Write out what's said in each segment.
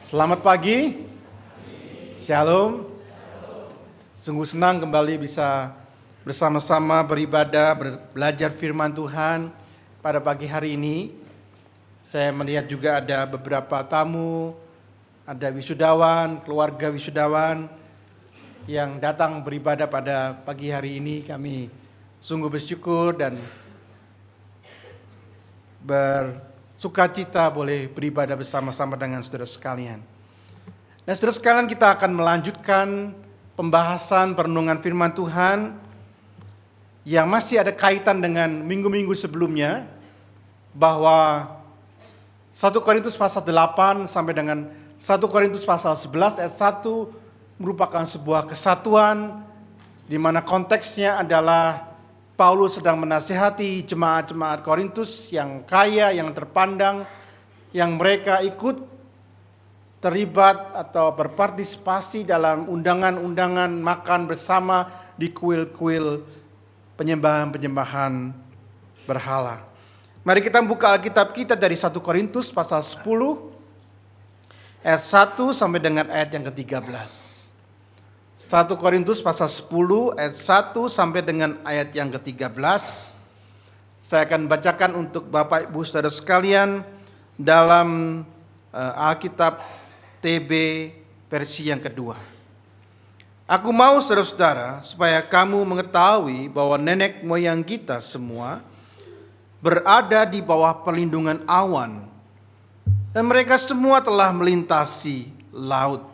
Selamat pagi, Shalom. Sungguh senang kembali bisa bersama-sama beribadah, belajar firman Tuhan pada pagi hari ini. Saya melihat juga ada beberapa tamu, ada wisudawan, keluarga wisudawan yang datang beribadah pada pagi hari ini. Kami sungguh bersyukur dan bersukacita boleh beribadah bersama-sama dengan saudara sekalian. Dan saudara sekalian, kita akan melanjutkan pembahasan perenungan firman Tuhan yang masih ada kaitan dengan minggu-minggu sebelumnya, bahwa 1 Korintus pasal 8 sampai dengan 1 Korintus pasal 11 ayat 1 merupakan sebuah kesatuan di mana konteksnya adalah Paulus sedang menasihati jemaat-jemaat Korintus yang kaya, yang terpandang, yang mereka ikut terlibat atau berpartisipasi dalam undangan-undangan makan bersama di kuil-kuil penyembahan-penyembahan berhala. Mari kita buka Alkitab kita dari 1 Korintus pasal 10 ayat 1 sampai dengan ayat yang ke-13. 1 Korintus pasal 10 ayat 1 sampai dengan ayat yang ke-13. Saya akan bacakan untuk Bapak Ibu Saudara sekalian dalam Alkitab TB versi yang kedua. Aku mau saudara-saudara supaya kamu mengetahui bahwa nenek moyang kita semua berada di bawah perlindungan awan, dan mereka semua telah melintasi laut.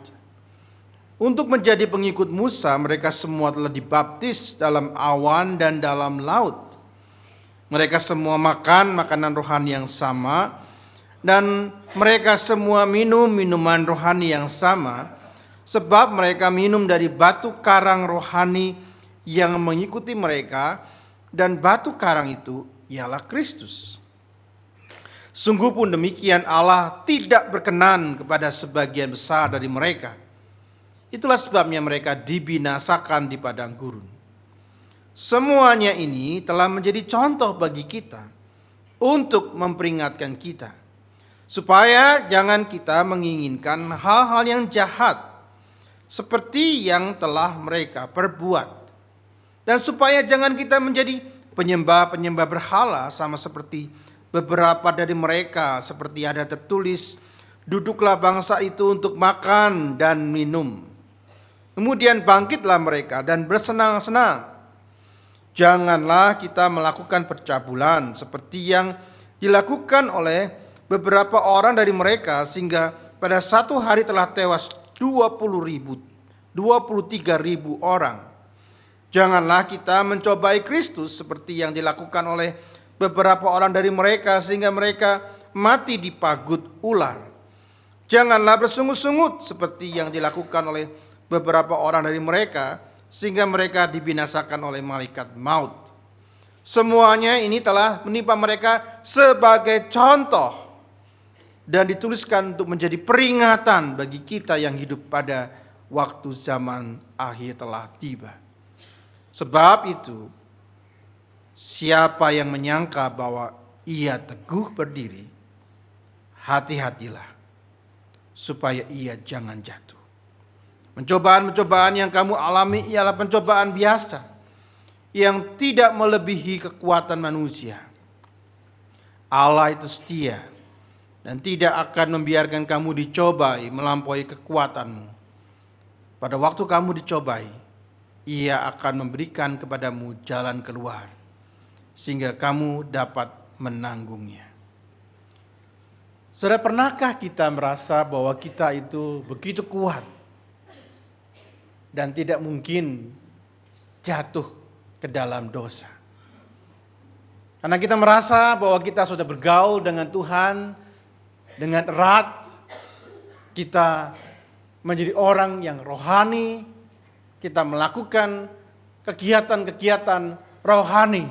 Untuk menjadi pengikut Musa, mereka semua telah dibaptis dalam awan dan dalam laut. Mereka semua makan makanan rohani yang sama, dan mereka semua minum minuman rohani yang sama, sebab mereka minum dari batu karang rohani yang mengikuti mereka, dan batu karang itu ialah Kristus. Sungguh pun demikian, Allah tidak berkenan kepada sebagian besar dari mereka. Itulah sebabnya mereka dibinasakan di padang gurun. Semuanya ini telah menjadi contoh bagi kita untuk memperingatkan kita, supaya jangan kita menginginkan hal-hal yang jahat seperti yang telah mereka perbuat, dan supaya jangan kita menjadi penyembah-penyembah berhala sama seperti beberapa dari mereka, seperti ada tertulis, duduklah bangsa itu untuk makan dan minum, kemudian bangkitlah mereka dan bersenang-senang. Janganlah kita melakukan percabulan seperti yang dilakukan oleh beberapa orang dari mereka, sehingga pada satu hari telah tewas 23.000 orang. Janganlah kita mencobai Kristus seperti yang dilakukan oleh beberapa orang dari mereka, sehingga mereka mati dipagut ular. Janganlah bersungut-sungut seperti yang dilakukan oleh beberapa orang dari mereka, sehingga mereka dibinasakan oleh malaikat maut. Semuanya ini telah menimpa mereka sebagai contoh dan dituliskan untuk menjadi peringatan bagi kita yang hidup pada waktu zaman akhir telah tiba. Sebab itu, siapa yang menyangka bahwa ia teguh berdiri, hati-hatilah supaya ia jangan jatuh. Pencobaan-pencobaan yang kamu alami ialah pencobaan biasa yang tidak melebihi kekuatan manusia. Allah itu setia dan tidak akan membiarkan kamu dicobai melampaui kekuatanmu. Pada waktu kamu dicobai, Ia akan memberikan kepadamu jalan keluar, sehingga kamu dapat menanggungnya. Saudara, pernahkah kita merasa bahwa kita itu begitu kuat dan tidak mungkin jatuh ke dalam dosa? Karena kita merasa bahwa kita sudah bergaul dengan Tuhan dengan erat, kita menjadi orang yang rohani, kita melakukan kegiatan-kegiatan rohani,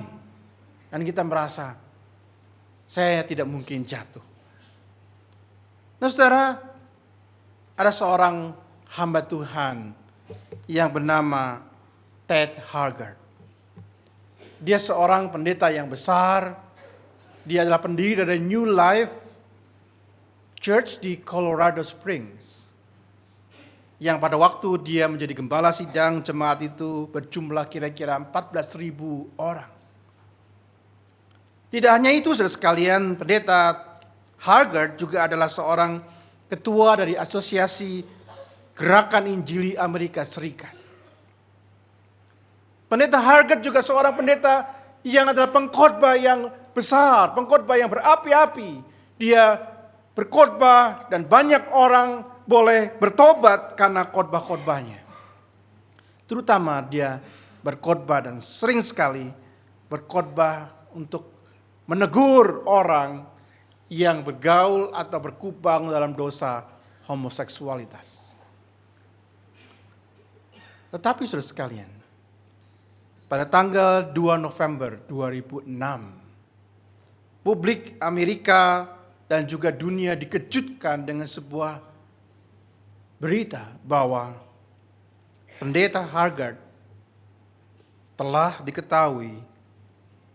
dan kita merasa saya tidak mungkin jatuh. Nah saudara, ada seorang hamba Tuhan yang bernama Ted Haggard. Dia seorang pendeta yang besar. Dia adalah pendiri dari New Life church di Colorado Springs. Yang pada waktu dia menjadi gembala sidang, jemaat itu berjumlah kira-kira 14.000 orang. Tidak hanya itu, saudara sekalian, pendeta Haggard juga adalah seorang ketua dari Asosiasi Gerakan Injili Amerika Serikat. Pendeta Haggard juga seorang pendeta yang adalah pengkhotbah yang besar, pengkhotbah yang berapi-api. Dia berkhotbah dan banyak orang boleh bertobat karena khotbah-khotbahnya. Terutama dia berkhotbah dan sering sekali berkhotbah untuk menegur orang yang bergaul atau berkubang dalam dosa homoseksualitas. Tetapi saudara sekalian, pada tanggal 2 November 2006, publik Amerika dan juga dunia dikejutkan dengan sebuah berita bahwa pendeta Haggard telah diketahui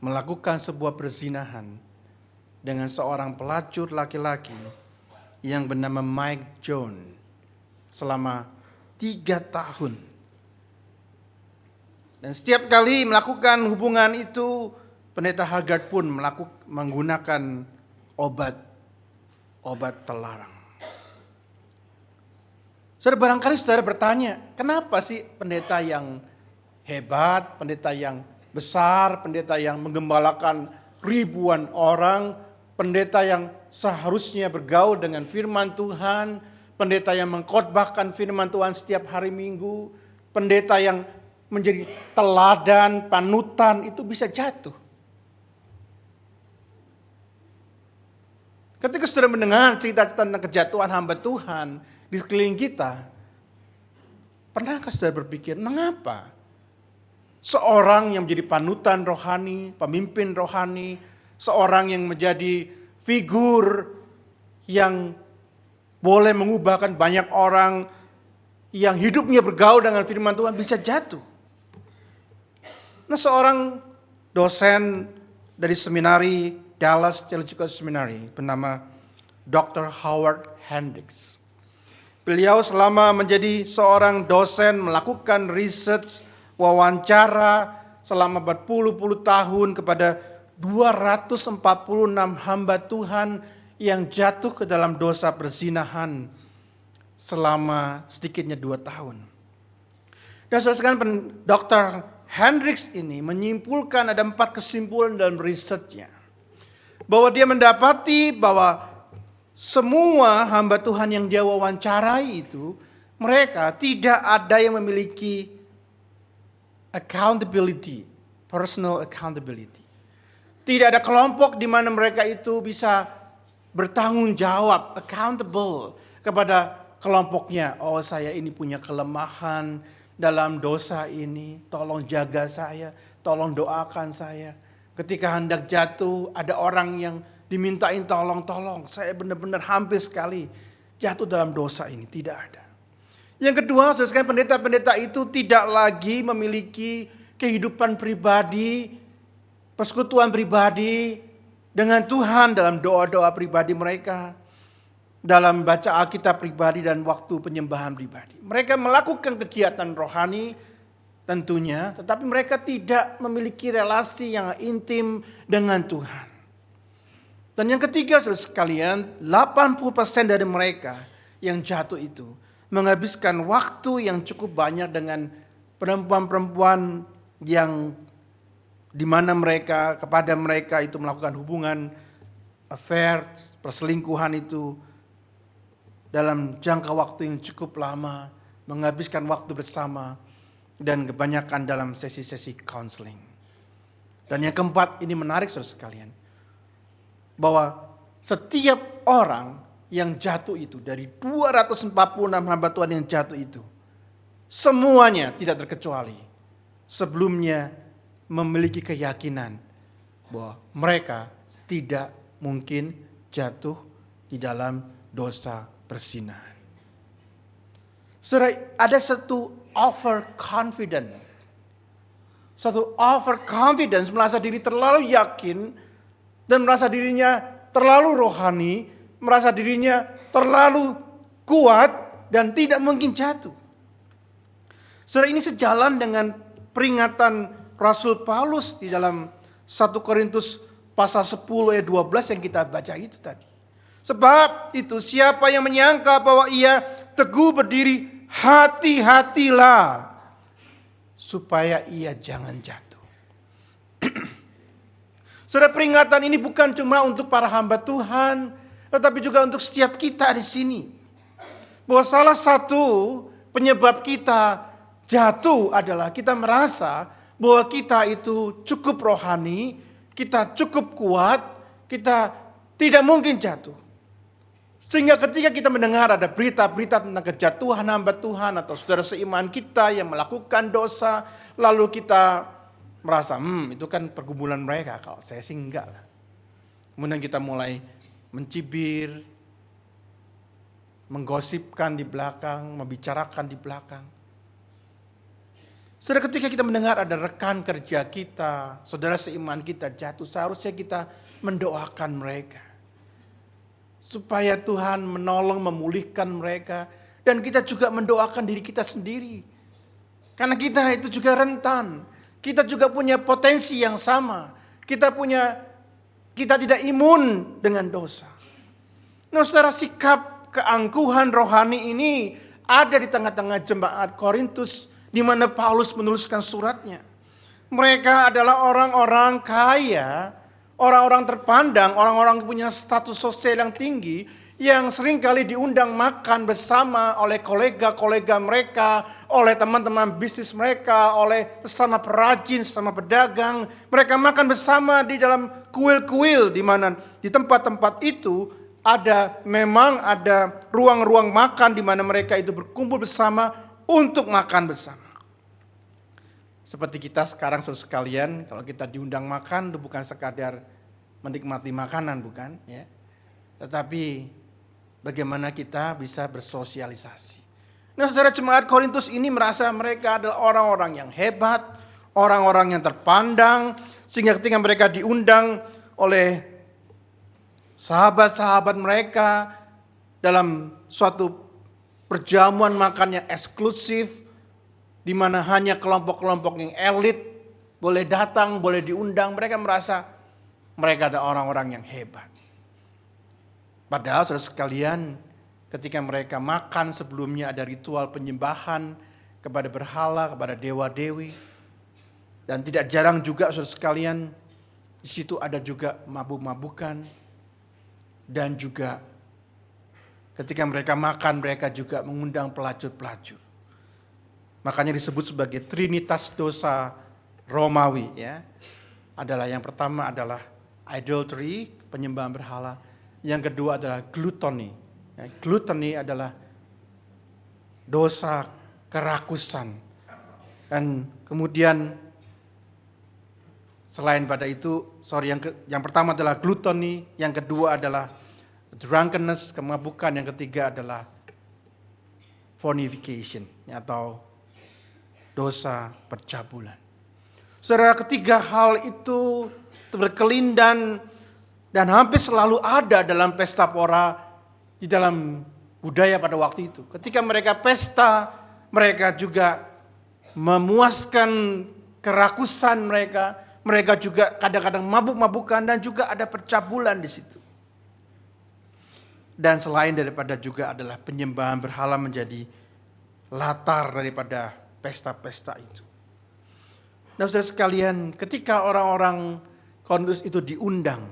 melakukan sebuah perzinahan dengan seorang pelacur laki-laki yang bernama Mike Jones selama 3 tahun. Dan setiap kali melakukan hubungan itu, pendeta Haggard pun menggunakan obat terlarang. Saudara, barangkali saudara bertanya, kenapa sih pendeta yang hebat, pendeta yang besar, pendeta yang menggembalakan ribuan orang, pendeta yang seharusnya bergaul dengan firman Tuhan, pendeta yang mengkhotbahkan firman Tuhan setiap hari Minggu, pendeta yang menjadi teladan, panutan, itu bisa jatuh? Ketika saudara mendengar cerita tentang kejatuhan hamba Tuhan di sekeliling kita, pernahkah saudara berpikir, mengapa seorang yang menjadi panutan rohani, pemimpin rohani, seorang yang menjadi figur yang boleh mengubahkan banyak orang yang hidupnya bergaul dengan firman Tuhan bisa jatuh? Nah, seorang dosen dari seminari Dallas Theological Seminary bernama Dr. Howard Hendricks. Beliau selama menjadi seorang dosen melakukan research, wawancara selama berpuluh-puluh tahun kepada 246 hamba Tuhan yang jatuh ke dalam dosa perzinahan selama sedikitnya 2 tahun. Dan saudara, Dr. Hendricks ini menyimpulkan ada 4 kesimpulan dalam risetnya. Bahwa dia mendapati bahwa semua hamba Tuhan yang dia wawancarai itu, mereka tidak ada yang memiliki accountability, personal accountability. Tidak ada kelompok di mana mereka itu bisa bertanggung jawab, accountable kepada kelompoknya. Oh, saya ini punya kelemahan dalam dosa ini, tolong jaga saya, tolong doakan saya. Ketika hendak jatuh, ada orang yang dimintain tolong, saya benar-benar hampir sekali jatuh dalam dosa ini. Tidak ada. Yang kedua, saudara, pendeta-pendeta itu tidak lagi memiliki kehidupan pribadi, persekutuan pribadi dengan Tuhan dalam doa-doa pribadi mereka, dalam baca Alkitab pribadi dan waktu penyembahan pribadi. Mereka melakukan kegiatan rohani tentunya, tetapi mereka tidak memiliki relasi yang intim dengan Tuhan. Dan yang ketiga, saudara sekalian, 80% dari mereka yang jatuh itu menghabiskan waktu yang cukup banyak dengan perempuan-perempuan yang di mana kepada mereka itu melakukan hubungan affair, perselingkuhan itu dalam jangka waktu yang cukup lama, menghabiskan waktu bersama, dan kebanyakan dalam sesi-sesi counseling. Dan yang keempat, ini menarik saudara sekalian, bahwa setiap orang yang jatuh itu, dari 246 hamba Tuhan yang jatuh itu, semuanya tidak terkecuali sebelumnya memiliki keyakinan bahwa mereka tidak mungkin jatuh di dalam dosa perzinahan. Saudara, ada satu overconfidence. Satu overconfidence, merasa diri terlalu yakin dan merasa dirinya terlalu rohani, merasa dirinya terlalu kuat dan tidak mungkin jatuh. Saudara, ini sejalan dengan peringatan Rasul Paulus di dalam 1 Korintus pasal 10 ayat 12 yang kita baca itu tadi. Sebab itu siapa yang menyangka bahwa ia teguh berdiri, hati-hatilah supaya ia jangan jatuh. Saudara, peringatan ini bukan cuma untuk para hamba Tuhan, tetapi juga untuk setiap kita di sini. Bahwa salah satu penyebab kita jatuh adalah kita merasa bahwa kita itu cukup rohani, kita cukup kuat, kita tidak mungkin jatuh. Sehingga ketika kita mendengar ada berita-berita tentang kejatuhan hamba Tuhan atau saudara seiman kita yang melakukan dosa, lalu kita merasa, itu kan pergumulan mereka, kalau saya sih enggak lah. Kemudian kita mulai mencibir, menggosipkan di belakang, membicarakan di belakang. Saudara, ketika kita mendengar ada rekan kerja kita, saudara seiman kita jatuh, seharusnya kita mendoakan mereka. Supaya Tuhan menolong memulihkan mereka. Dan kita juga mendoakan diri kita sendiri. Karena kita itu juga rentan. Kita juga punya potensi yang sama. Kita tidak imun dengan dosa. Nah, saudara, sikap keangkuhan rohani ini ada di tengah-tengah jemaat Korintus, di mana Paulus menuliskan suratnya. Mereka adalah orang-orang kaya, orang-orang terpandang, orang-orang yang punya status sosial yang tinggi, yang seringkali diundang makan bersama oleh kolega-kolega mereka, oleh teman-teman bisnis mereka, oleh sesama perajin, sesama pedagang. Mereka makan bersama di dalam kuil-kuil, di mana di tempat-tempat itu memang ada ruang-ruang makan di mana mereka itu berkumpul bersama untuk makan bersama. Seperti kita sekarang saudara sekalian, kalau kita diundang makan itu bukan sekadar menikmati makanan, bukan, ya. Tetapi bagaimana kita bisa bersosialisasi. Nah, saudara, jemaat Korintus ini merasa mereka adalah orang-orang yang hebat, orang-orang yang terpandang, sehingga ketika mereka diundang oleh sahabat-sahabat mereka dalam suatu perjamuan makan yang eksklusif, di mana hanya kelompok-kelompok yang elit boleh datang, boleh diundang, mereka merasa mereka adalah orang-orang yang hebat. Padahal saudara sekalian, ketika mereka makan sebelumnya ada ritual penyembahan kepada berhala, kepada dewa-dewi. Dan tidak jarang juga saudara sekalian, di situ ada juga mabuk-mabukan. Dan juga ketika mereka makan, mereka juga mengundang pelacur-pelacur. Makanya disebut sebagai Trinitas dosa Romawi, ya. Adalah yang pertama adalah idolatry, penyembahan berhala. Yang kedua adalah gluttony. Ya, gluttony adalah dosa kerakusan. Dan kemudian selain pada itu, yang pertama adalah gluttony, yang kedua adalah drunkenness, kemabukan, yang ketiga adalah fornication, atau dosa percabulan. Saudara, ketiga hal itu berkelindan dan hampir selalu ada dalam pesta pora di dalam budaya pada waktu itu. Ketika mereka pesta, mereka juga memuaskan kerakusan mereka. Mereka juga kadang-kadang mabuk-mabukan dan juga ada percabulan di situ. Dan selain daripada juga adalah penyembahan berhala menjadi latar daripada pesta-pesta itu. Nah, saudara sekalian, ketika orang-orang Korintus itu diundang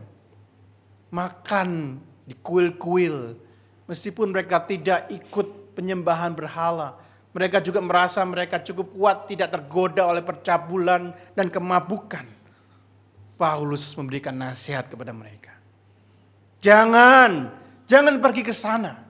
makan di kuil-kuil, meskipun mereka tidak ikut penyembahan berhala, mereka juga merasa mereka cukup kuat, tidak tergoda oleh percabulan dan kemabukan. Paulus memberikan nasihat kepada mereka. Jangan pergi ke sana.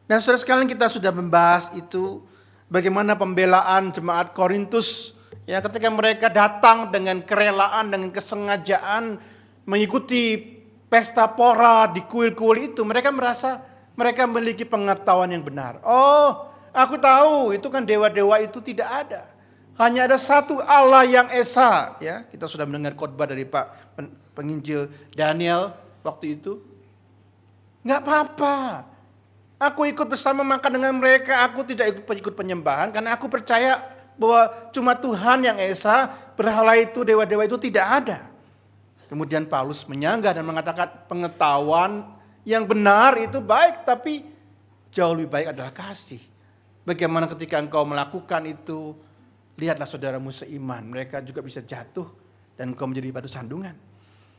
Dan saudara sekalian, kita sudah membahas itu, bagaimana pembelaan jemaat Korintus, ya, ketika mereka datang dengan kerelaan, dengan kesengajaan mengikuti pesta pora di kuil-kuil itu, mereka merasa mereka memiliki pengetahuan yang benar. Oh, aku tahu itu kan dewa-dewa itu tidak ada. Hanya ada satu Allah yang esa, ya. Kita sudah mendengar khotbah dari Pak penginjil Daniel waktu itu. Nggak apa-apa. Aku ikut bersama makan dengan mereka, aku tidak ikut penyembahan karena aku percaya bahwa cuma Tuhan yang esa, berhala itu, dewa-dewa itu tidak ada. Kemudian Paulus menyanggah dan mengatakan pengetahuan yang benar itu baik, tapi jauh lebih baik adalah kasih. Bagaimana ketika engkau melakukan itu, lihatlah saudaramu seiman, mereka juga bisa jatuh dan engkau menjadi batu sandungan.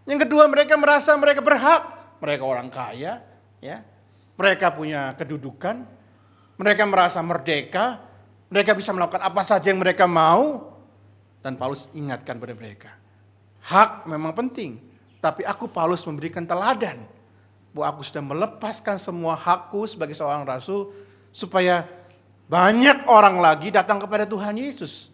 Yang kedua, mereka merasa mereka berhak, mereka orang kaya, ya, mereka punya kedudukan, mereka merasa merdeka, mereka bisa melakukan apa saja yang mereka mau. Dan Paulus ingatkan pada mereka, hak memang penting, tapi aku Paulus memberikan teladan bahwa aku sudah melepaskan semua hakku sebagai seorang rasul supaya banyak orang lagi datang kepada Tuhan Yesus.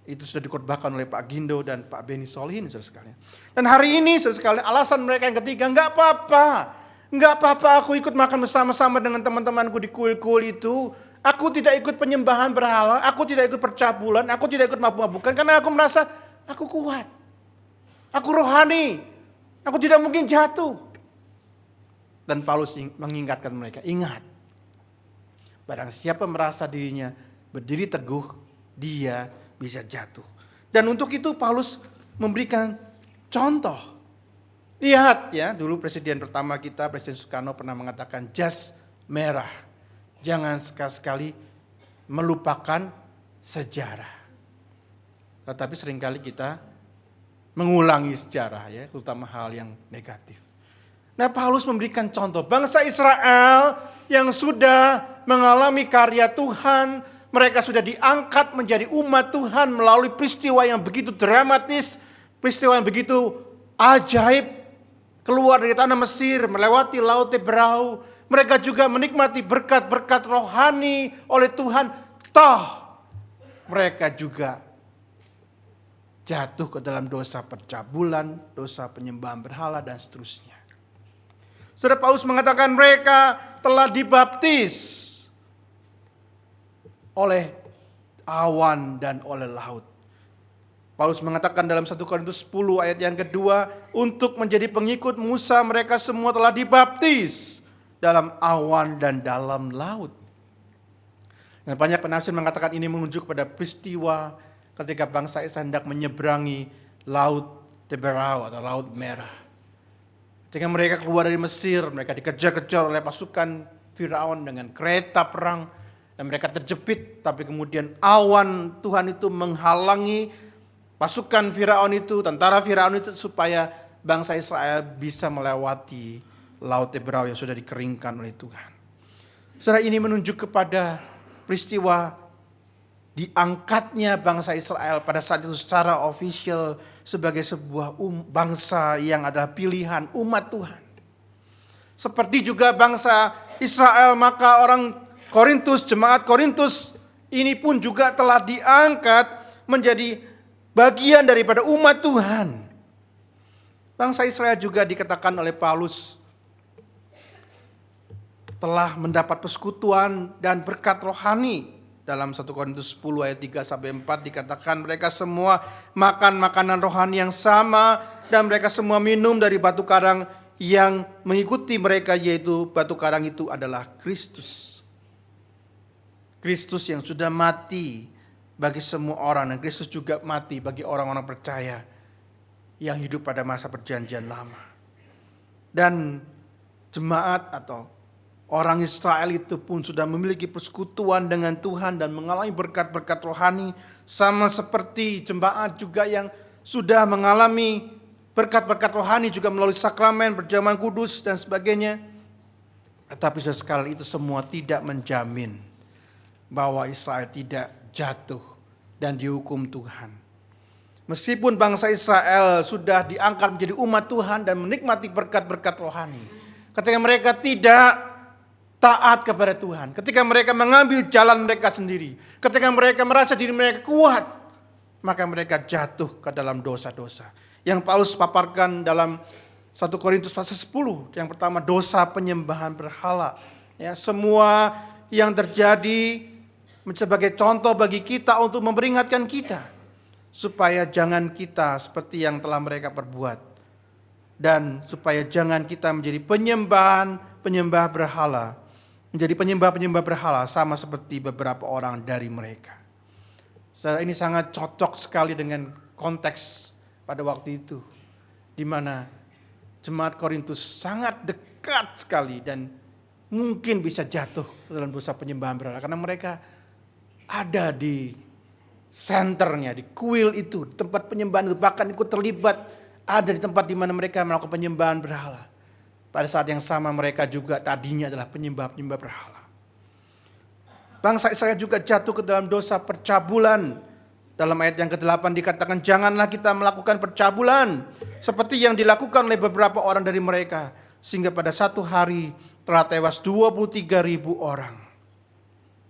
Itu sudah dikhotbahkan oleh Pak Gindo dan Pak Beni Solihin, saudara sekalian. Dan hari ini, saudara sekalian, alasan mereka yang ketiga, nggak apa-apa aku ikut makan bersama-sama dengan teman-temanku di kuil-kuil itu. Aku tidak ikut penyembahan berhala, aku tidak ikut percabulan, aku tidak ikut mabuk-mabukan karena aku merasa aku kuat. Aku rohani, aku tidak mungkin jatuh. Dan Paulus mengingatkan mereka, ingat, barang siapa merasa dirinya berdiri teguh, dia bisa jatuh. Dan untuk itu Paulus memberikan contoh. Lihat ya, dulu presiden pertama kita, Presiden Soekarno pernah mengatakan jas merah. Jangan sekali-sekali melupakan sejarah. Tetapi seringkali kita mengulangi sejarah ya, terutama hal yang negatif. Nah, Paulus memberikan contoh bangsa Israel yang sudah mengalami karya Tuhan, mereka sudah diangkat menjadi umat Tuhan melalui peristiwa yang begitu dramatis, peristiwa yang begitu ajaib, keluar dari tanah Mesir, melewati Laut Teberau. Mereka juga menikmati berkat-berkat rohani oleh Tuhan. Toh mereka juga jatuh ke dalam dosa percabulan, dosa penyembahan berhala dan seterusnya. Saudara, Paulus mengatakan mereka telah dibaptis oleh awan dan oleh laut. Paulus mengatakan dalam 1 Korintus 10 ayat yang kedua, untuk menjadi pengikut Musa mereka semua telah dibaptis dalam awan dan dalam laut. Dan banyak penafsir mengatakan ini menunjuk pada peristiwa ketika bangsa Israel hendak menyeberangi Laut Teberau atau Laut Merah. Ketika mereka keluar dari Mesir, mereka dikejar-kejar oleh pasukan Firaun dengan kereta perang. Dan mereka terjepit, tapi kemudian awan Tuhan itu menghalangi pasukan Firaun itu, tentara Firaun itu, supaya bangsa Israel bisa melewati Laut Teberau yang sudah dikeringkan oleh Tuhan. Saudara, ini menunjuk kepada peristiwa diangkatnya bangsa Israel pada saat itu secara official sebagai sebuah bangsa yang adalah pilihan umat Tuhan. Seperti juga bangsa Israel, maka orang Korintus, jemaat Korintus ini pun juga telah diangkat menjadi bagian daripada umat Tuhan. Bangsa Israel juga dikatakan oleh Paulus telah mendapat persekutuan dan berkat rohani. Dalam 1 Korintus 10 ayat 3-4 dikatakan mereka semua makan makanan rohani yang sama dan mereka semua minum dari batu karang yang mengikuti mereka, yaitu batu karang itu adalah Kristus. Kristus yang sudah mati bagi semua orang, dan Kristus juga mati bagi orang-orang percaya yang hidup pada masa perjanjian lama. Dan jemaat atau orang Israel itu pun sudah memiliki persekutuan dengan Tuhan dan mengalami berkat-berkat rohani, sama seperti jemaat juga yang sudah mengalami berkat-berkat rohani juga melalui sakramen, perjamuan kudus dan sebagainya. Tetapi sekali itu semua tidak menjamin bahwa Israel tidak jatuh dan dihukum Tuhan. Meskipun bangsa Israel sudah diangkat menjadi umat Tuhan dan menikmati berkat-berkat rohani, ketika mereka tidak taat kepada Tuhan, ketika mereka mengambil jalan mereka sendiri, ketika mereka merasa diri mereka kuat, maka mereka jatuh ke dalam dosa-dosa yang Paulus paparkan dalam 1 Korintus pasal 10. Yang pertama, dosa penyembahan berhala. Ya, semua yang terjadi sebagai contoh bagi kita untuk memperingatkan kita supaya jangan kita seperti yang telah mereka perbuat, dan supaya jangan kita menjadi penyembahan penyembah berhala, menjadi penyembah-penyembah berhala sama seperti beberapa orang dari mereka. Saudara, ini sangat cocok sekali dengan konteks pada waktu itu, di mana jemaat Korintus sangat dekat sekali dan mungkin bisa jatuh dalam dosa penyembahan berhala karena mereka ada di senternya, di kuil itu, tempat penyembahan itu, bahkan ikut terlibat ada di tempat di mana mereka melakukan penyembahan berhala. Pada saat yang sama mereka juga tadinya adalah penyembah-penyembah berhala. Bangsa Israel juga jatuh ke dalam dosa percabulan. Dalam ayat yang ke-8 dikatakan, janganlah kita melakukan percabulan seperti yang dilakukan oleh beberapa orang dari mereka, sehingga pada satu hari telah tewas 23.000 orang.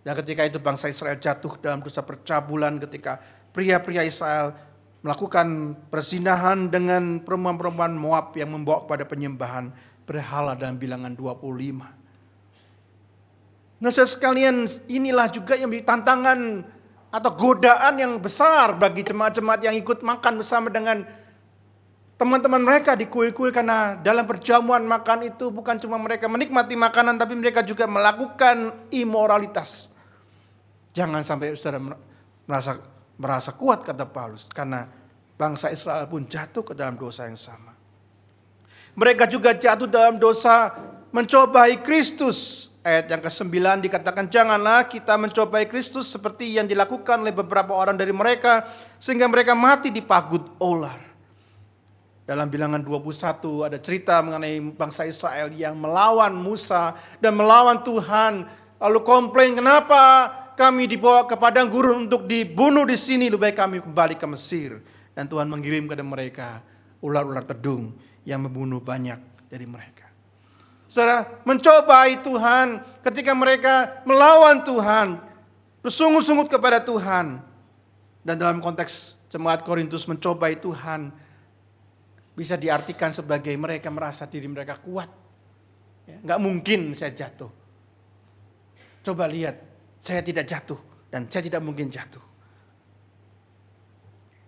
Dan ketika itu bangsa Israel jatuh dalam dosa percabulan ketika pria-pria Israel melakukan perzinahan dengan perempuan-perempuan Moab yang membawa kepada penyembahan berhala dalam bilangan 25. Nah, saudara sekalian, inilah juga yang menjadi tantangan atau godaan yang besar bagi jemaat-jemaat yang ikut makan bersama dengan teman-teman mereka di kuil-kuil, karena dalam perjamuan makan itu bukan cuma mereka menikmati makanan, tapi mereka juga melakukan imoralitas. Jangan sampai saudara merasa kuat, kata Paulus, karena bangsa Israel pun jatuh ke dalam dosa yang sama. Mereka juga jatuh dalam dosa mencobai Kristus. Ayat yang ke-9 dikatakan, janganlah kita mencobai Kristus seperti yang dilakukan oleh beberapa orang dari mereka, sehingga mereka mati di pagut ular. Dalam bilangan 21 ada cerita mengenai bangsa Israel yang melawan Musa dan melawan Tuhan, lalu komplain, kenapa kami dibawa ke padang gurun untuk dibunuh di sini, lebih baik kami kembali ke Mesir. Dan Tuhan mengirim kepada mereka ular-ular tedung yang membunuh banyak dari mereka. Saudara, mencobai Tuhan ketika mereka melawan Tuhan, bersungut-sungut kepada Tuhan. Dan dalam konteks jemaat Korintus mencobai Tuhan bisa diartikan sebagai mereka merasa diri mereka kuat. Nggak mungkin saya jatuh. Coba lihat, saya tidak jatuh dan saya tidak mungkin jatuh.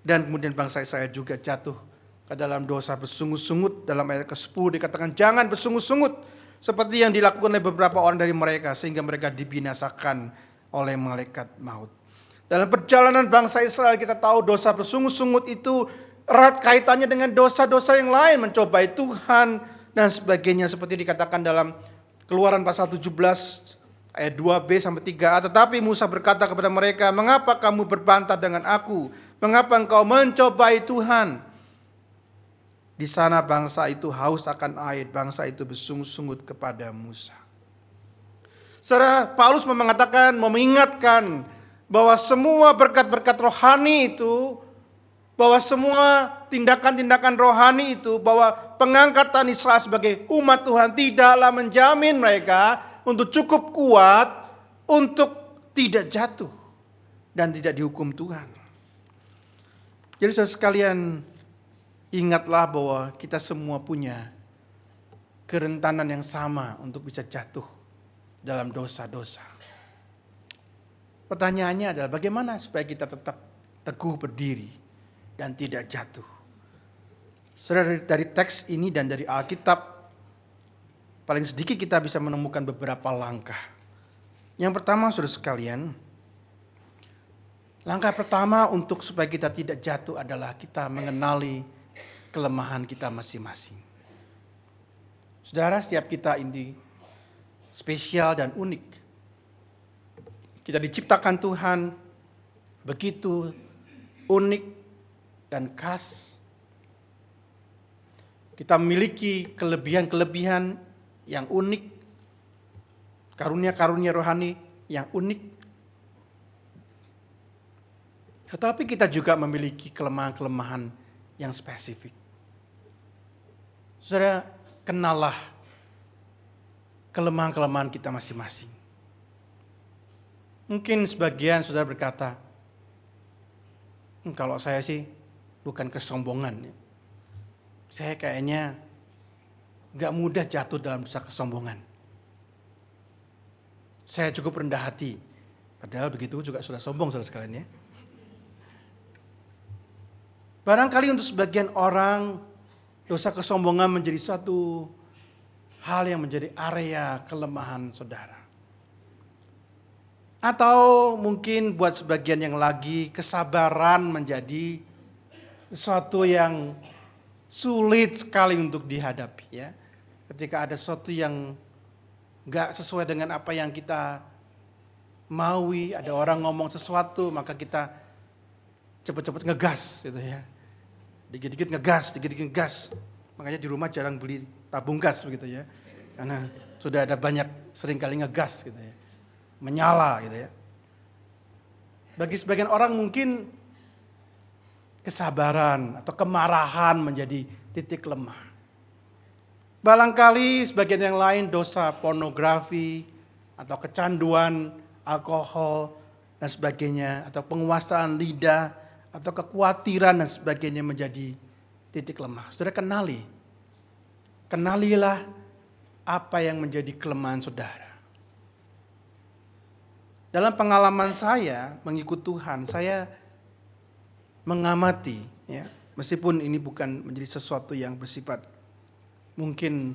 Dan kemudian bangsa Israel juga jatuh ke dalam dosa bersungut-sungut. Dalam ayat ke-10 dikatakan, jangan bersungut-sungut seperti yang dilakukan oleh beberapa orang dari mereka, sehingga mereka dibinasakan oleh malaikat maut. Dalam perjalanan bangsa Israel kita tahu dosa bersungut-sungut itu erat kaitannya dengan dosa-dosa yang lain, mencobai Tuhan dan sebagainya, seperti dikatakan dalam Keluaran pasal 17 ayat 2b sampai 3a. Tetapi Musa berkata kepada mereka, mengapa kamu berbantah dengan aku? Mengapa engkau mencobai Tuhan? Di sana bangsa itu haus akan air, bangsa itu bersungut-sungut kepada Musa. Saudara, Paulus mengingatkan bahwa semua berkat-berkat rohani itu, bahwa semua tindakan-tindakan rohani itu, bahwa pengangkatan Israel sebagai umat Tuhan tidaklah menjamin mereka untuk cukup kuat untuk tidak jatuh dan tidak dihukum Tuhan. Jadi saudara sekalian, ingatlah bahwa kita semua punya kerentanan yang sama untuk bisa jatuh dalam dosa-dosa. Pertanyaannya adalah bagaimana supaya kita tetap teguh berdiri dan tidak jatuh. Saudara, dari teks ini dan dari Alkitab, paling sedikit kita bisa menemukan beberapa langkah. Yang pertama, saudara sekalian, langkah pertama untuk supaya kita tidak jatuh adalah kita mengenali kelemahan kita masing-masing. Saudara, setiap kita ini spesial dan unik. Kita diciptakan Tuhan begitu unik dan khas. Kita memiliki kelebihan-kelebihan yang unik, karunia-karunia rohani yang unik. Tetapi kita juga memiliki kelemahan-kelemahan yang spesifik. Saudara, kenallah kelemahan-kelemahan kita masing-masing. Mungkin sebagian saudara berkata, kalau saya sih bukan kesombongan. Saya kayaknya gak mudah jatuh dalam dosa kesombongan. Saya cukup rendah hati. Padahal begitu juga sudah sombong saudara sekalian ya. Barangkali untuk sebagian orang dosa kesombongan menjadi satu hal yang menjadi area kelemahan saudara. Atau mungkin buat sebagian yang lagi kesabaran menjadi sesuatu yang sulit sekali untuk dihadapi ya. Ketika ada sesuatu yang gak sesuai dengan apa yang kita maui, ada orang ngomong sesuatu maka kita cepet-cepet ngegas gitu ya. Dikit-dikit ngegas. Makanya di rumah jarang beli tabung gas begitu ya. Karena sudah ada banyak seringkali ngegas gitu ya. Menyala gitu ya. Bagi sebagian orang mungkin kesabaran atau kemarahan menjadi titik lemah. Barangkali sebagian yang lain dosa pornografi atau kecanduan alkohol dan sebagainya atau penguasaan lidah atau kekhawatiran dan sebagainya menjadi titik lemah. Saudara kenalilah apa yang menjadi kelemahan saudara. Dalam pengalaman saya mengikut Tuhan, saya mengamati ya, meskipun ini bukan menjadi sesuatu yang bersifat mungkin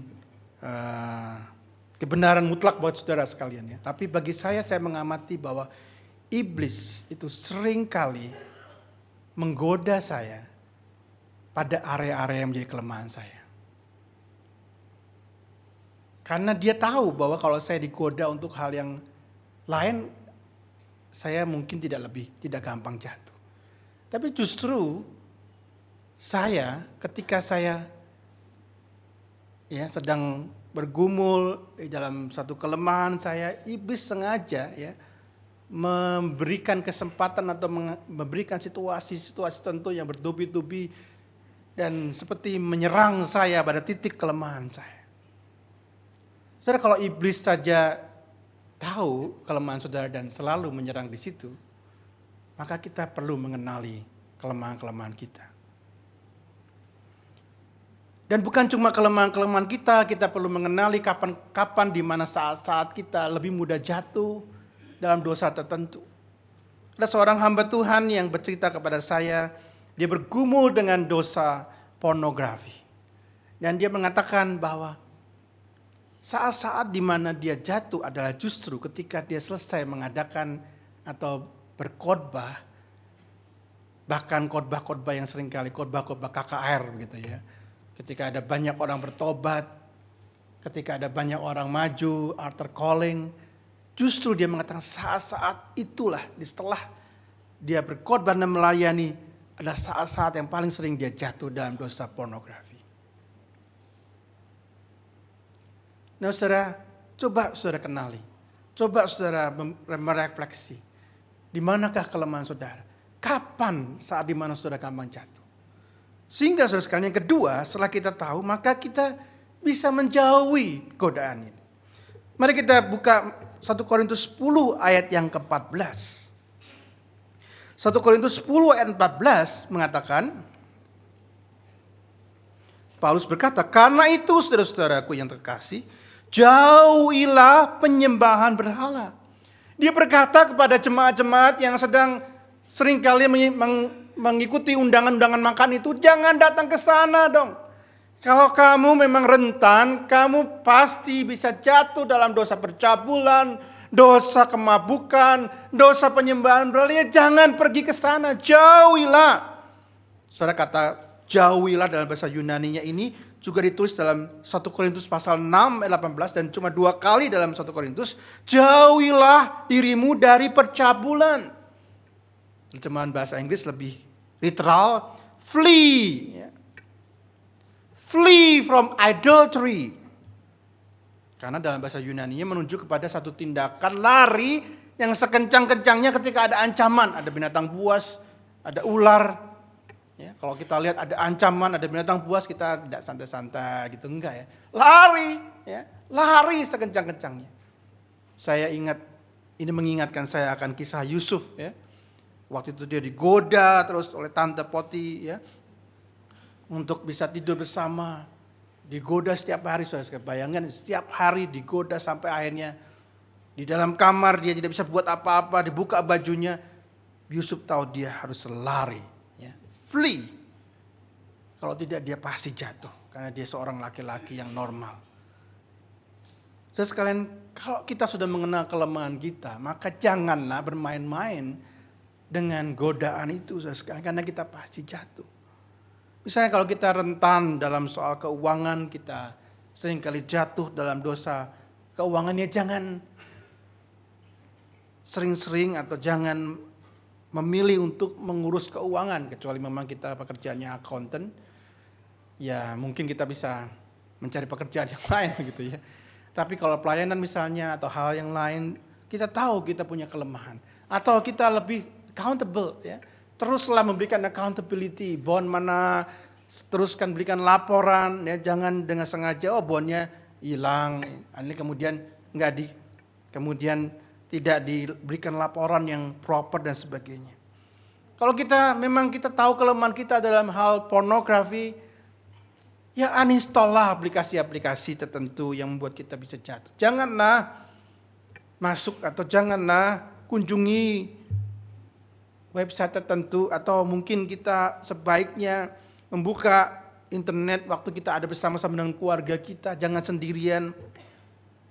kebenaran mutlak buat saudara sekalian ya. Tapi bagi saya mengamati bahwa iblis itu seringkali menggoda saya pada area-area yang menjadi kelemahan saya. Karena dia tahu bahwa kalau saya digoda untuk hal yang lain, saya mungkin tidak gampang jatuh. Tapi justru ketika saya ya sedang bergumul dalam satu kelemahan saya, iblis sengaja ya memberikan kesempatan atau memberikan situasi-situasi tertentu yang bertubi-tubi dan seperti menyerang saya pada titik kelemahan saya. Saudara, kalau iblis saja tahu kelemahan saudara dan selalu menyerang di situ, maka kita perlu mengenali kelemahan-kelemahan kita. Dan bukan cuma kelemahan-kelemahan kita perlu mengenali kapan di mana saat-saat kita lebih mudah jatuh dalam dosa tertentu. Ada seorang hamba Tuhan yang bercerita kepada saya, dia bergumul dengan dosa pornografi. Dan dia mengatakan bahwa saat-saat di mana dia jatuh adalah justru ketika dia selesai mengadakan atau berkhotbah, bahkan khotbah-khotbah yang seringkali khotbah-khotbah KKR begitu ya. Ketika ada banyak orang bertobat, ketika ada banyak orang maju, altar calling, justru dia mengatakan saat-saat itulah setelah dia berkhotbah dan melayani adalah saat-saat yang paling sering dia jatuh dalam dosa pornografi. Nah saudara, coba saudara kenali, coba saudara merefleksi. Di manakah kelemahan saudara? Kapan saat di mana saudara gampang jatuh? Sehingga saudara sekalian yang kedua, setelah kita tahu maka kita bisa menjauhi godaan ini. Mari kita buka 1 Korintus 10 ayat yang ke-14. 1 Korintus 10 ayat 14 mengatakan, Paulus berkata, karena itu saudara-saudaraku yang terkasih, jauhilah penyembahan berhala. Dia berkata kepada jemaat-jemaat yang sedang seringkali mengikuti undangan-undangan makan itu, jangan datang ke sana dong. Kalau kamu memang rentan, kamu pasti bisa jatuh dalam dosa percabulan, dosa kemabukan, dosa penyembahan berhala. Jangan pergi ke sana, jauhilah. Saudara, kata jauhilah dalam bahasa Yunaninya ini juga ditulis dalam 1 Korintus pasal 6 ayat 18 dan cuma 2 kali dalam 1 Korintus. Jauhilah dirimu dari percabulan. Terjemahan bahasa Inggris lebih literal, flee. Flee from adultery. Karena dalam bahasa Yunaninya menunjuk kepada satu tindakan lari yang sekencang-kencangnya ketika ada ancaman. Ada binatang buas, ada ular. Ya, kalau kita lihat ada ancaman, ada binatang buas, kita tidak santai-santai gitu. Enggak ya. Lari. Ya, lari sekencang-kencangnya. Saya ingat, ini mengingatkan saya akan kisah Yusuf. Ya. Waktu itu dia digoda terus oleh Tante Poti. Ya. Untuk bisa tidur bersama, digoda setiap hari, saudara. Bayangkan setiap hari digoda sampai akhirnya di dalam kamar dia tidak bisa buat apa-apa, dibuka bajunya. Yusuf tahu dia harus lari, ya. Flee. Kalau tidak dia pasti jatuh, karena dia seorang laki-laki yang normal. Saudara sekalian, kalau kita sudah mengenal kelemahan kita, maka janganlah bermain-main dengan godaan itu, saudara sekalian, karena kita pasti jatuh. Misalnya kalau kita rentan dalam soal keuangan, kita seringkali jatuh dalam dosa keuangan, ya jangan sering-sering atau jangan memilih untuk mengurus keuangan, kecuali memang kita pekerjaannya accountant, ya mungkin kita bisa mencari pekerjaan yang lain gitu ya. Tapi kalau pelayanan misalnya atau hal yang lain, kita tahu kita punya kelemahan. Atau kita lebih accountable ya. Teruslah memberikan accountability, bond mana, teruskan berikan laporan ya, jangan dengan sengaja bondnya hilang, ini kemudian kemudian tidak diberikan laporan yang proper dan sebagainya. Kalau memang kita tahu kelemahan kita dalam hal pornografi, ya uninstall lah aplikasi-aplikasi tertentu yang membuat kita bisa jatuh. Janganlah masuk atau janganlah kunjungi website tertentu, atau mungkin kita sebaiknya membuka internet waktu kita ada bersama-sama dengan keluarga kita, jangan sendirian,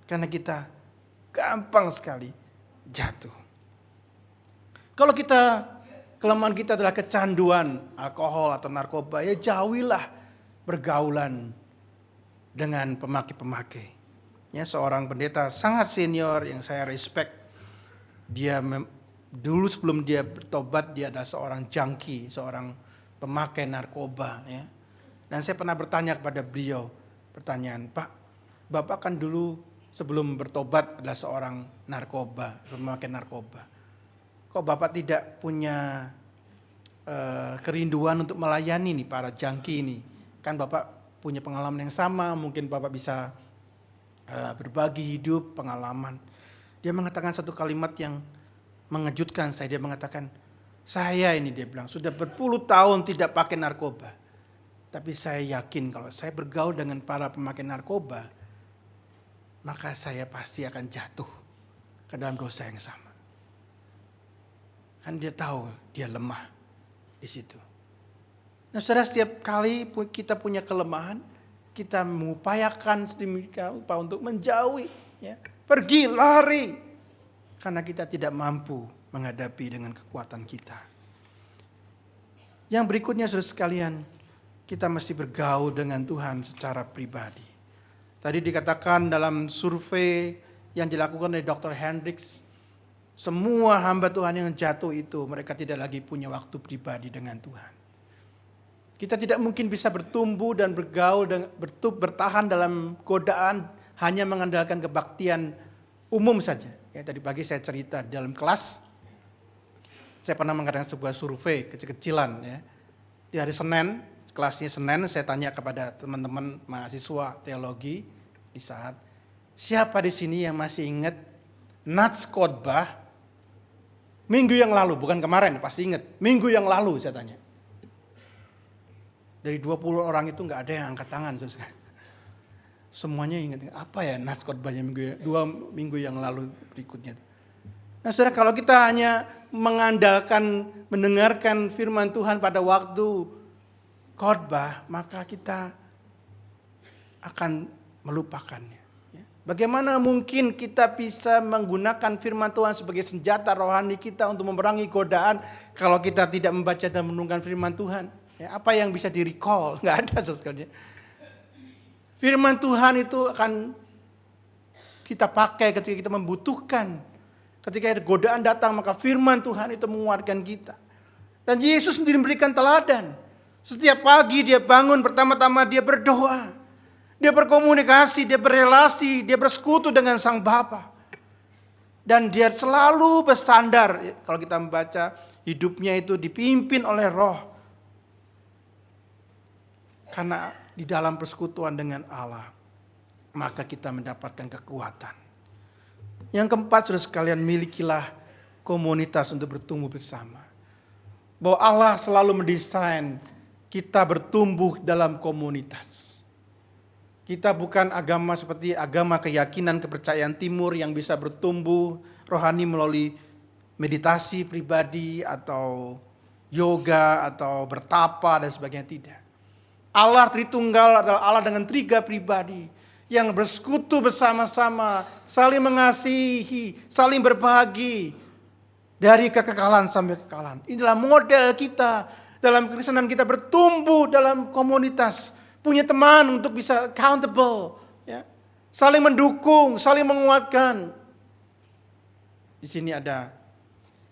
karena kita gampang sekali jatuh. Kalau kelemahan kita adalah kecanduan alkohol atau narkoba, ya jauhilah bergaulan dengan pemakai-pemakai. Ya, seorang pendeta sangat senior yang saya respect, dia dulu sebelum dia bertobat dia adalah seorang junkie, seorang pemakai narkoba ya. Dan saya pernah bertanya kepada beliau pertanyaan, Pak, Bapak kan dulu sebelum bertobat adalah seorang pemakai narkoba. Kok Bapak tidak punya kerinduan untuk melayani nih para junkie ini? Kan Bapak punya pengalaman yang sama, mungkin Bapak bisa berbagi hidup, pengalaman. Dia mengatakan satu kalimat yang mengejutkan saya. Dia mengatakan, dia bilang, sudah berpuluh tahun tidak pakai narkoba. Tapi saya yakin kalau saya bergaul dengan para pemakai narkoba, maka saya pasti akan jatuh ke dalam dosa yang sama. Kan dia tahu dia lemah di situ. Nah, saudara, setiap kali kita punya kelemahan, kita mengupayakan sedemikian rupa untuk menjauhi, ya, pergi, lari, karena kita tidak mampu menghadapi dengan kekuatan kita. Yang berikutnya, saudara sekalian, kita mesti bergaul dengan Tuhan secara pribadi. Tadi dikatakan dalam survei yang dilakukan oleh Dr. Hendricks, semua hamba Tuhan yang jatuh itu mereka tidak lagi punya waktu pribadi dengan Tuhan. Kita tidak mungkin bisa bertumbuh dan bergaul dan bertahan dalam godaan hanya mengandalkan kebaktian umum saja. Ya, tadi pagi saya cerita di dalam kelas, saya pernah mengadakan sebuah survei kecil-kecilan ya. Di hari Senin, kelasnya Senin, saya tanya kepada teman-teman mahasiswa teologi di saat, siapa di sini yang masih ingat Nats khotbah minggu yang lalu, bukan kemarin, pasti ingat, minggu yang lalu saya tanya. Dari 20 orang itu nggak ada yang angkat tangan. Semuanya ingat, apa ya Nats khotbahnya 2 minggu yang lalu berikutnya. Nah, saudara, kalau kita hanya mengandalkan, mendengarkan firman Tuhan pada waktu khotbah, maka kita akan melupakannya. Bagaimana mungkin kita bisa menggunakan firman Tuhan sebagai senjata rohani kita untuk memerangi godaan kalau kita tidak membaca dan merenungkan firman Tuhan? Ya, apa yang bisa di-recall? Nggak ada sekali. Firman Tuhan itu akan kita pakai ketika kita membutuhkan. Ketika ada godaan datang, maka firman Tuhan itu menguatkan kita. Dan Yesus sendiri memberikan teladan. Setiap pagi dia bangun, pertama-tama dia berdoa. Dia berkomunikasi, dia berrelasi, dia bersekutu dengan Sang Bapa. Dan dia selalu bersandar, kalau kita membaca, hidupnya itu dipimpin oleh Roh. Karena di dalam persekutuan dengan Allah, maka kita mendapatkan kekuatan. Yang keempat, saudara sekalian, milikilah komunitas untuk bertumbuh bersama. Bahwa Allah selalu mendesain kita bertumbuh dalam komunitas. Kita bukan agama seperti agama keyakinan kepercayaan timur yang bisa bertumbuh rohani melalui meditasi pribadi atau yoga atau bertapa dan sebagainya, tidak. Allah Tritunggal adalah Allah dengan 3 pribadi yang bersekutu bersama-sama, saling mengasihi, saling berbagi dari kekekalan sampai kekekalan. Inilah model kita dalam kekristenan, kita bertumbuh dalam komunitas, punya teman untuk bisa accountable, ya. Saling mendukung, saling menguatkan. Di sini ada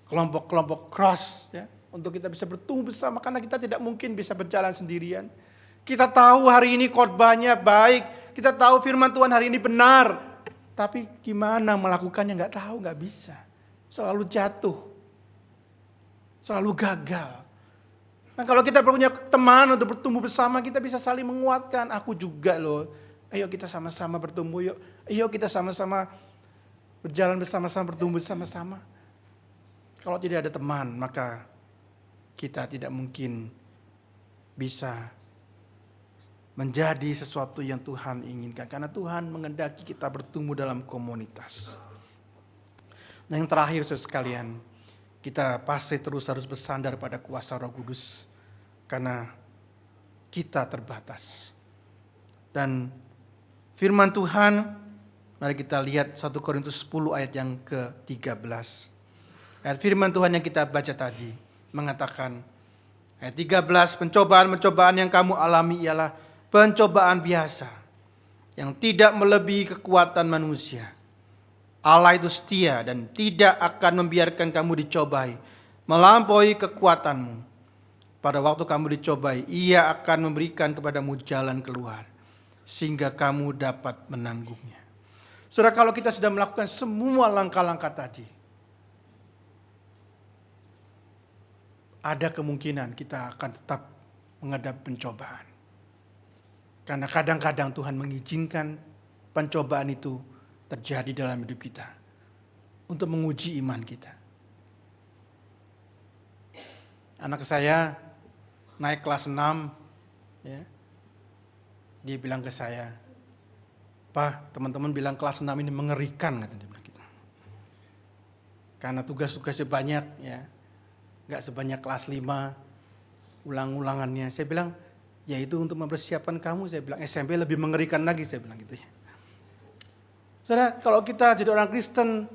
kelompok-kelompok cross, ya, untuk kita bisa bertumbuh bersama, karena kita tidak mungkin bisa berjalan sendirian. Kita tahu hari ini khotbahnya baik, kita tahu firman Tuhan hari ini benar, tapi gimana melakukannya nggak tahu, nggak bisa. Selalu jatuh, selalu gagal. Nah, kalau kita punya teman untuk bertumbuh bersama, kita bisa saling menguatkan. Aku juga loh, ayo kita sama-sama bertumbuh yuk. Ayo kita sama-sama berjalan bersama-sama, bertumbuh bersama-sama. Kalau tidak ada teman, maka kita tidak mungkin bisa menjadi sesuatu yang Tuhan inginkan. Karena Tuhan mengendaki kita bertumbuh dalam komunitas. Nah, yang terakhir saudara sekalian, kita pasti terus harus bersandar pada kuasa Roh Kudus. Karena kita terbatas. Dan firman Tuhan, mari kita lihat 1 Korintus 10 ayat yang ke-13. Ayat firman Tuhan yang kita baca tadi mengatakan, ayat 13, pencobaan-pencobaan yang kamu alami ialah pencobaan biasa yang tidak melebihi kekuatan manusia. Allah itu setia dan tidak akan membiarkan kamu dicobai melampaui kekuatanmu. Pada waktu kamu dicobai, Ia akan memberikan kepadamu jalan keluar sehingga kamu dapat menanggungnya. Saudara, kalau kita sudah melakukan semua langkah-langkah tadi, ada kemungkinan kita akan tetap menghadapi pencobaan. Karena kadang-kadang Tuhan mengizinkan pencobaan itu terjadi dalam hidup kita untuk menguji iman kita. Anak saya naik kelas 6, ya, dia bilang ke saya, "Pak, teman-teman bilang kelas 6 ini mengerikan," kata dia bilang gitu. Karena tugas-tugasnya banyak, ya, nggak sebanyak kelas 5 ulang-ulangannya. Saya bilang, ya itu untuk mempersiapkan kamu. Saya bilang SMP lebih mengerikan lagi, saya bilang gitu ya. Saudara, kalau kita jadi orang Kristen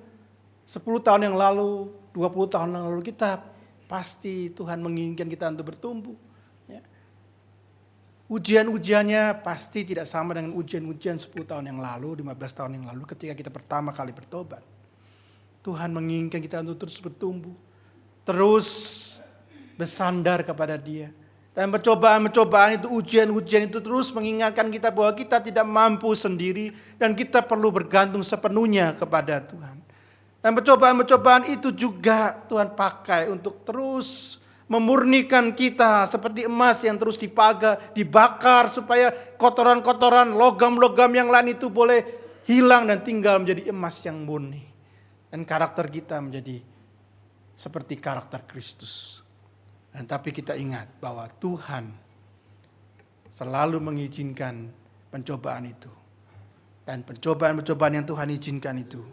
10 tahun yang lalu, 20 tahun yang lalu, kita pasti Tuhan menginginkan kita untuk bertumbuh. Ya. Ujian-ujiannya pasti tidak sama dengan ujian-ujian 10 tahun yang lalu, 15 tahun yang lalu ketika kita pertama kali bertobat. Tuhan menginginkan kita untuk terus bertumbuh, terus bersandar kepada Dia. Dan pencobaan-pencobaan itu, ujian-ujian itu terus mengingatkan kita bahwa kita tidak mampu sendiri dan kita perlu bergantung sepenuhnya kepada Tuhan. Dan pencobaan-pencobaan itu juga Tuhan pakai untuk terus memurnikan kita seperti emas yang terus dibakar supaya kotoran-kotoran, logam-logam yang lain itu boleh hilang dan tinggal menjadi emas yang murni. Dan karakter kita menjadi seperti karakter Kristus. Dan tapi kita ingat bahwa Tuhan selalu mengizinkan pencobaan itu. Dan pencobaan-pencobaan yang Tuhan izinkan itu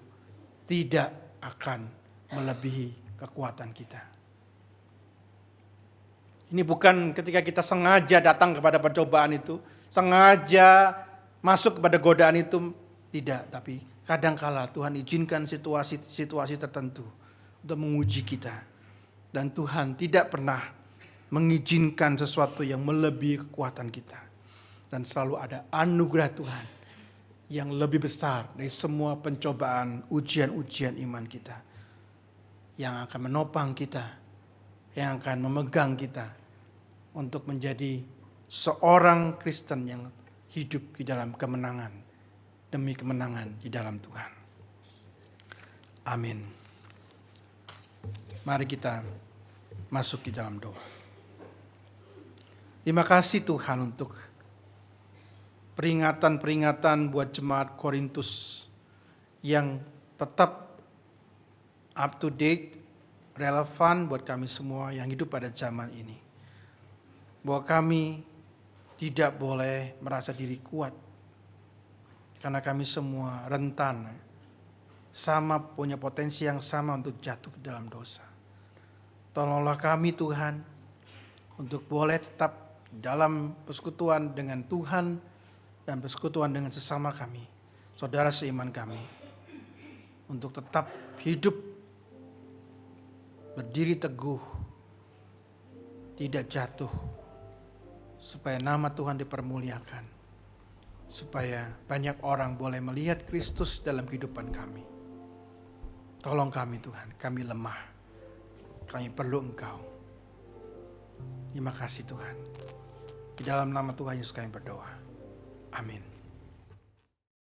tidak akan melebihi kekuatan kita. Ini bukan ketika kita sengaja datang kepada pencobaan itu, sengaja masuk kepada godaan itu, tidak. Tapi kadangkala Tuhan izinkan situasi tertentu untuk menguji kita. Dan Tuhan tidak pernah mengizinkan sesuatu yang melebihi kekuatan kita. Dan selalu ada anugerah Tuhan yang lebih besar dari semua pencobaan, ujian-ujian iman kita. Yang akan menopang kita, yang akan memegang kita untuk menjadi seorang Kristen yang hidup di dalam kemenangan, demi kemenangan di dalam Tuhan. Amin. Mari kita masuk di dalam doa. Terima kasih Tuhan untuk peringatan-peringatan buat jemaat Korintus yang tetap up to date, relevan buat kami semua yang hidup pada zaman ini. Bahwa kami tidak boleh merasa diri kuat, karena kami semua rentan, sama punya potensi yang sama untuk jatuh ke dalam dosa. Tolonglah kami Tuhan untuk boleh tetap dalam persekutuan dengan Tuhan dan persekutuan dengan sesama kami, saudara seiman kami, untuk tetap hidup, berdiri teguh, tidak jatuh, supaya nama Tuhan dipermuliakan, supaya banyak orang boleh melihat Kristus dalam kehidupan kami. Tolong kami Tuhan, kami lemah, kami perlu Engkau. Terima kasih Tuhan. Di dalam nama Tuhan Yesus kami berdoa. Amin.